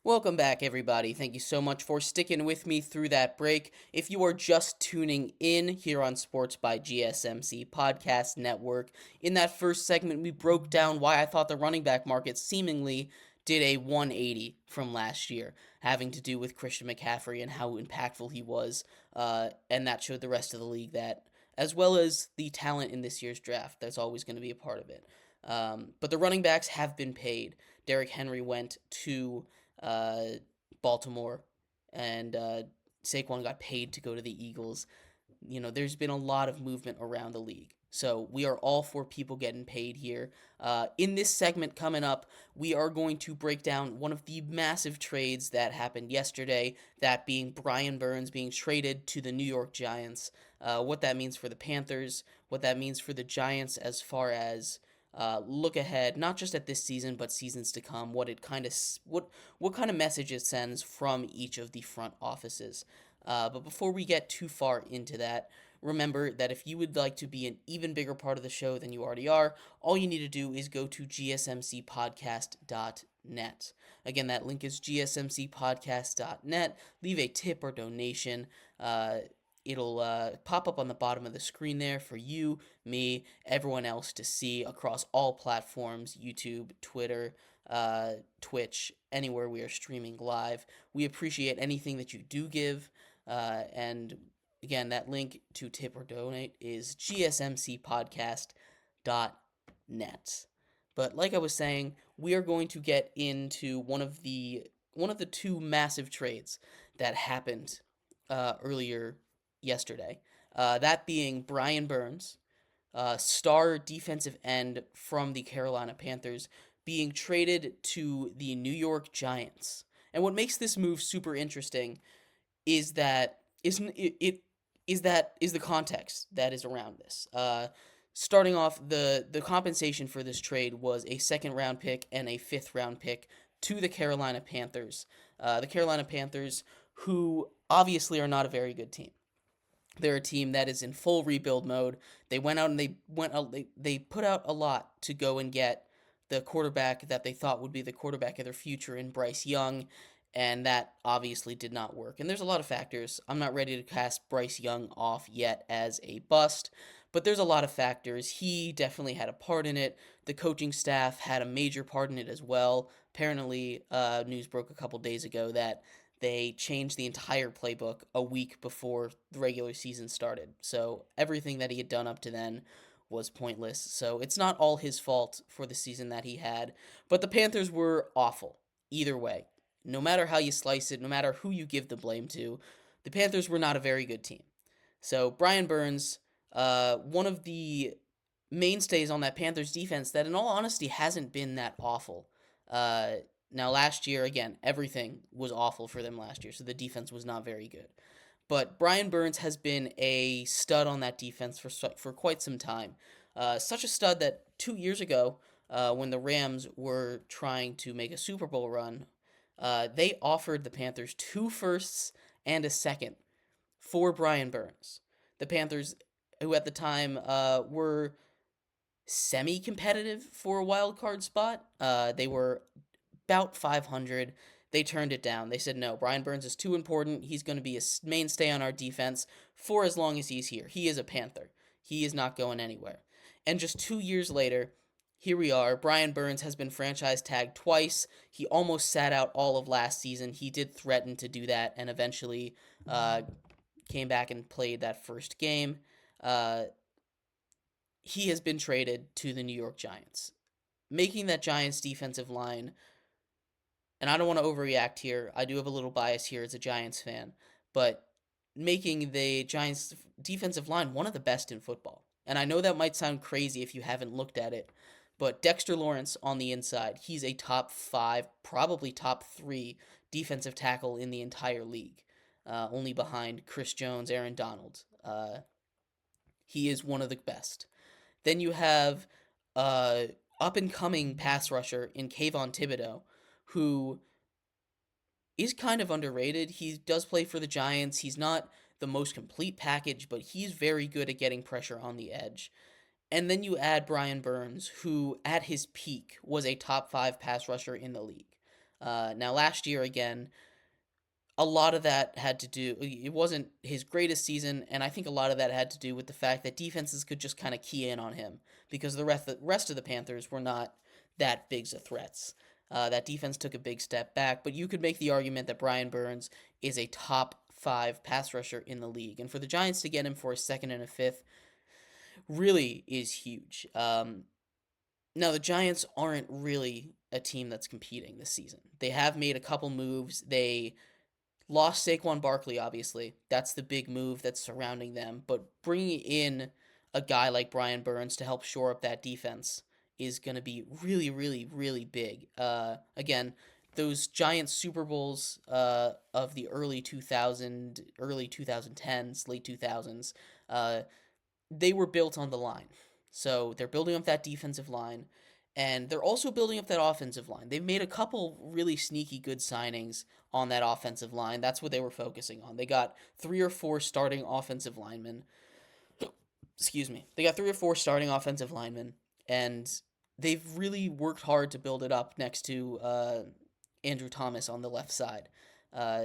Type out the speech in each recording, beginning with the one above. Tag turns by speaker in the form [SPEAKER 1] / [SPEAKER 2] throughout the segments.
[SPEAKER 1] Welcome back, everybody. Thank you so much for sticking with me through that break. If you are just tuning in here on Sports by GSMC Podcast Network, in that first segment, we broke down why I thought the running back market seemingly did a 180 from last year, having to do with Christian McCaffrey and how impactful he was, and that showed the rest of the league that, as well as the talent in this year's draft, that's always going to be a part of it. But the running backs have been paid. Derrick Henry went to uh, Baltimore, and Saquon got paid to go to the Eagles. There's been a lot of movement around the league. So we are all for people getting paid here. In this segment coming up, we are going to break down one of the massive trades that happened yesterday, that being Brian Burns being traded to the New York Giants. What that means for the Panthers, what that means for the Giants as far as look ahead, not just at this season but seasons to come. What kind of message it sends from each of the front offices. But before we get too far into that, remember that if you would like to be an even bigger part of the show than you already are, all you need to do is go to gsmcpodcast.net. Again, that link is gsmcpodcast.net. Leave a tip or donation. It'll pop up on the bottom of the screen there for you, me, everyone else to see across all platforms: YouTube, Twitter, Twitch, anywhere we are streaming live. We appreciate anything that you do give. And again, that link to tip or donate is gsmcpodcast.net. But like I was saying, we are going to get into one of the two massive trades that happened earlier yesterday. That being Brian Burns, star defensive end from the Carolina Panthers, being traded to the New York Giants. And what makes this move super interesting is that isn't it is the context that is around this. Starting off, the compensation for this trade was a second round pick and a fifth round pick to the Carolina Panthers. The Carolina Panthers, who obviously are not a very good team. They're a team that is in full rebuild mode. They went out and they put out a lot to go and get the quarterback that they thought would be the quarterback of their future in Bryce Young, and that obviously did not work. And there's a lot of factors. I'm not ready to cast Bryce Young off yet as a bust, but there's a lot of factors. He definitely had a part in it. The coaching staff had a major part in it as well. Apparently, news broke a couple days ago that they changed the entire playbook a week before the regular season started. So everything that he had done up to then was pointless. So it's not all his fault for the season that he had. But the Panthers were awful either way. No matter how you slice it, no matter who you give the blame to, the Panthers were not a very good team. So Brian Burns, one of the mainstays on that Panthers defense that, in all honesty, hasn't been that awful. Uh, Now, last year, again, everything was awful for them last year, so the defense was not very good. But Brian Burns has been a stud on that defense for quite some time. Such a stud that 2 years ago, when the Rams were trying to make a Super Bowl run, they offered the Panthers two firsts and a second for Brian Burns. The Panthers, who at the time were semi-competitive for a wild card spot, they were about 500. They turned it down. They said, no, Brian Burns is too important. He's going to be a mainstay on our defense for as long as he's here. He is a Panther. He is not going anywhere. And just 2 years later, here we are. Brian Burns has been franchise tagged twice. He almost sat out all of last season. He did threaten to do that and eventually came back and played that first game. Uh, he has been traded to the New York Giants, making that Giants defensive line, and I don't want to overreact here. I do have a little bias here as a Giants fan, but making the Giants defensive line one of the best in football. And I know that might sound crazy if you haven't looked at it, but Dexter Lawrence on the inside, he's a top five, probably top three defensive tackle in the entire league, only behind Chris Jones, Aaron Donald. He is one of the best. Then you have up and coming pass rusher in Kayvon Thibodeau, who is kind of underrated. He does play for the Giants. He's not the most complete package, but he's very good at getting pressure on the edge. And then you add Brian Burns, who at his peak was a top five pass rusher in the league. Now, last year, again, a lot of that had to do, it wasn't his greatest season, and I think a lot of that had to do with the fact that defenses could just kind of key in on him because the rest of the Panthers were not that big of threats. That defense took a big step back, but you could make the argument that Brian Burns is a top five pass rusher in the league, and for the Giants to get him for a second and a fifth really is huge. Now, the Giants aren't really a team that's competing this season. They have made a couple moves. They lost Saquon Barkley, obviously. That's the big move that's surrounding them. But bringing in a guy like Brian Burns to help shore up that defense is going to be really, really, really big. Again, those Giant Super Bowls of the early 2010s, late 2000s, they were built on the line. So they're building up that defensive line, and they're also building up that offensive line. They've made a couple really sneaky good signings on that offensive line. That's what they were focusing on. They got 3 or 4 starting offensive linemen. Excuse me. They got 3 or 4 starting offensive linemen, and they've really worked hard to build it up next to Andrew Thomas on the left side. Uh,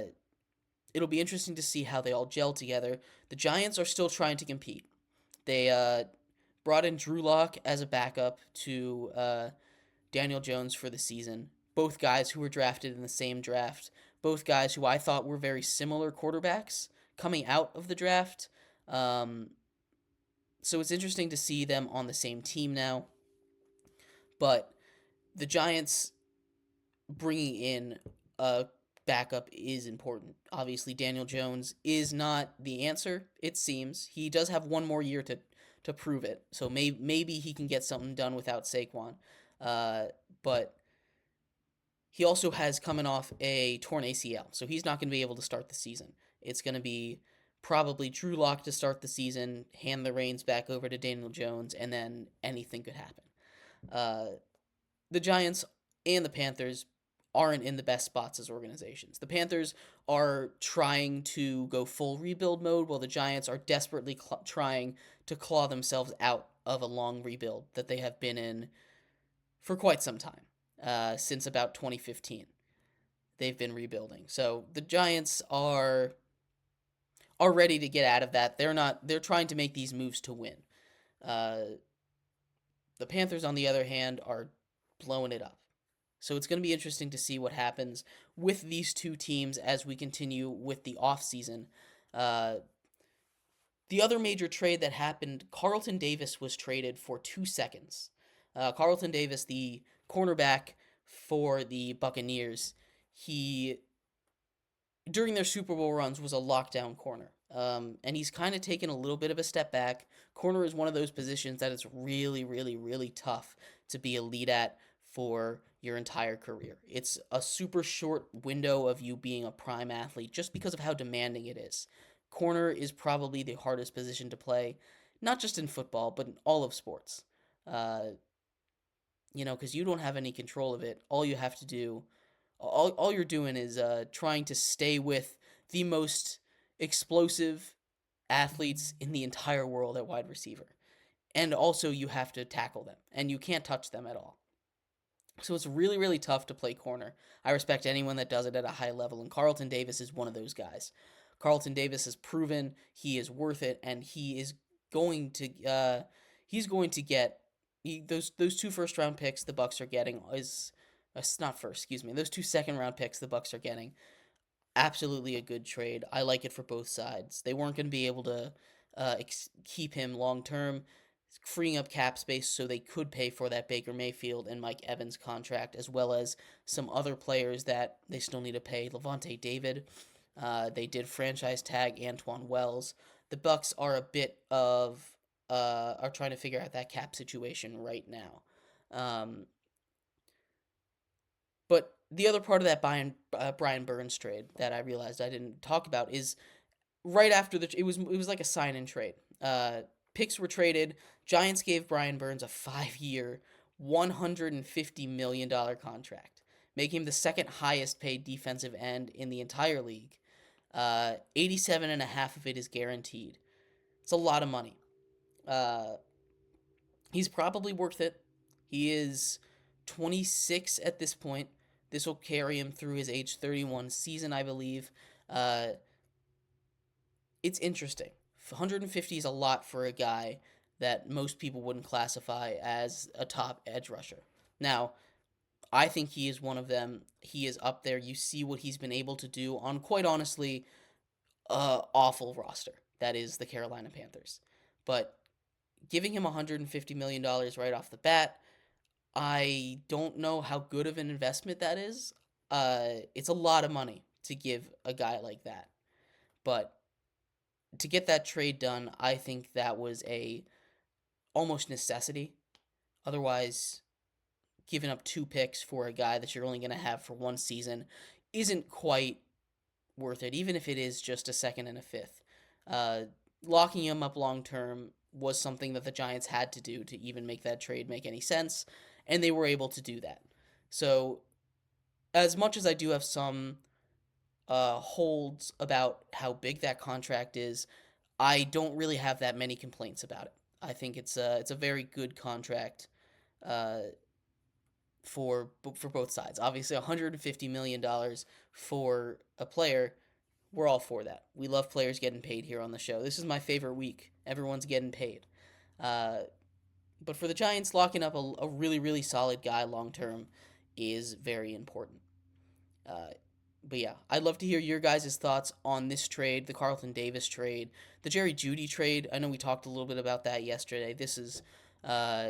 [SPEAKER 1] it'll be interesting to see how they all gel together. The Giants are still trying to compete. They brought in Drew Lock as a backup to Daniel Jones for the season. Both guys who were drafted in the same draft. Both guys who I thought were very similar quarterbacks coming out of the draft. So it's interesting to see them on the same team now. But the Giants bringing in a backup is important. Obviously, Daniel Jones is not the answer, it seems. He does have one more year to prove it. So maybe he can get something done without Saquon. But he also has coming off a torn ACL, so he's not going to be able to start the season. It's going to be probably Drew Lock to start the season, hand the reins back over to Daniel Jones, and then anything could happen. The Giants and the Panthers aren't in the best spots as organizations. The Panthers are trying to go full rebuild mode, while the Giants are desperately trying to claw themselves out of a long rebuild that they have been in for quite some time, since about 2015. They've been rebuilding. So the Giants are ready to get out of that. They're trying to make these moves to win. The Panthers, on the other hand, are blowing it up. So it's going to be interesting to see what happens with these two teams as we continue with the offseason. The other major trade that happened, Carlton Davis was traded for 2 seconds. Carlton Davis, the cornerback for the Buccaneers, he, during their Super Bowl runs, was a lockdown corner. And he's kind of taken a little bit of a step back. Corner is one of those positions that is really, really, really tough to be elite at for your entire career. It's a super short window of you being a prime athlete just because of how demanding it is. Corner is probably the hardest position to play, not just in football, but in all of sports. Because you don't have any control of it. All you have to do, all you're doing is trying to stay with the most explosive athletes in the entire world at wide receiver. And also you have to tackle them, and you can't touch them at all. So it's really, really tough to play corner. I respect anyone that does it at a high level, and Carlton Davis is one of those guys. Carlton Davis has proven he is worth it, and he is going to get those 2 first round picks the Bucks are getting is not first, excuse me. Those 2 second round picks the Bucks are getting, absolutely a good trade. I like it for both sides. They weren't going to be able to keep him long term, freeing up cap space so they could pay for that Baker Mayfield and Mike Evans contract, as well as some other players that they still need to pay. Levante David. They did franchise tag Antoine Wells. The Bucks are are trying to figure out that cap situation right now. But the other part of that Brian Burns trade that I realized I didn't talk about is right after it was like a sign-in trade. Picks were traded. Giants gave Brian Burns a 5-year, $150 million contract, making him the second highest paid defensive end in the entire league. 87.5 of it is guaranteed. It's a lot of money. He's probably worth it. He is 26 at this point. This will carry him through his age 31 season, I believe. Uh, it's interesting. 150 is a lot for a guy that most people wouldn't classify as a top edge rusher. Now, I think he is one of them. He is up there. You see what he's been able to do on, quite honestly, awful roster. That is the Carolina Panthers. But giving him $150 million right off the bat, I don't know how good of an investment that is. It's a lot of money to give a guy like that. But to get that trade done, I think that was a almost necessity. Otherwise, giving up 2 picks for a guy that you're only going to have for one season isn't quite worth it, even if it is just a second and a fifth. Uh, Locking him up long term was something that the Giants had to do to even make that trade make any sense, and they were able to do that. So, as much as I do have some holds about how big that contract is, I don't really have that many complaints about it. I think it's a very good contract uh, for both sides. Obviously, $150 million for a player, we're all for that. We love players getting paid here on the show. This is my favorite week. Everyone's getting paid. Uh, but for the Giants, locking up a really, really solid guy long term is very important. Uh, but yeah, I'd love to hear your guys' thoughts on this trade, the Carlton Davis trade, the Jerry Jeudy trade. I know we talked a little bit about that yesterday. This is uh,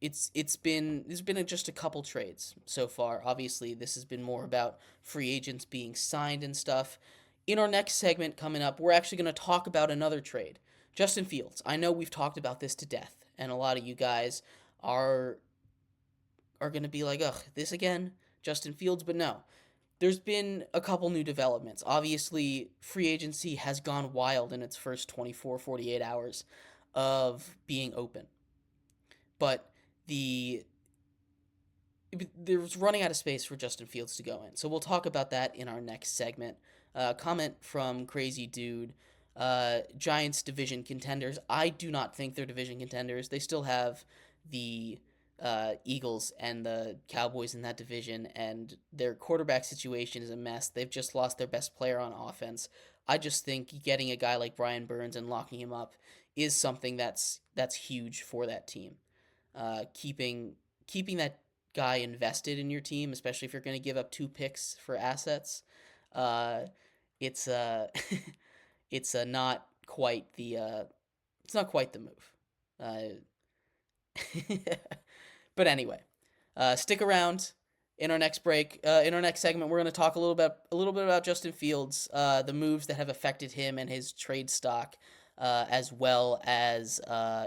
[SPEAKER 1] it's been there's been just a couple trades so far. Obviously, this has been more about free agents being signed and stuff. In our next segment coming up, we're actually going to talk about another trade. Justin Fields. I know we've talked about this to death, and a lot of you guys are going to be like, "Ugh, this again, Justin Fields." But no, there's been a couple new developments. Obviously, free agency has gone wild in its first 24, 48 hours of being open. But the there's running out of space for Justin Fields to go in. So we'll talk about that in our next segment. Comment from Crazy Dude. Giants division contenders. I do not think they're division contenders. They still have the Eagles and the Cowboys in that division, and their quarterback situation is a mess. They've just lost their best player on offense. I just think getting a guy like Brian Burns and locking him up is something that's huge for that team. Keeping that guy invested in your team, especially if you're going to give up 2 picks for assets, uh, it's it's not quite the it's not quite the move. But anyway, stick around. In our next break, in our next segment, we're going to talk a little bit about Justin Fields, the moves that have affected him and his trade stock, as well as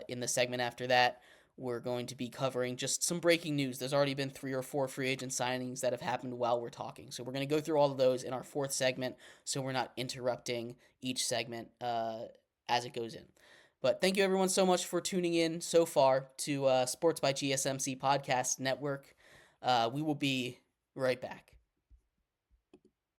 [SPEAKER 1] in the segment after that, we're going to be covering just some breaking news. There's already been 3 or 4 free agent signings that have happened while we're talking, so we're going to go through all of those in our 4th segment, so we're not interrupting each segment as it goes in. But thank you everyone so much for tuning in so far to Sports by GSMC Podcast Network. We will be right back.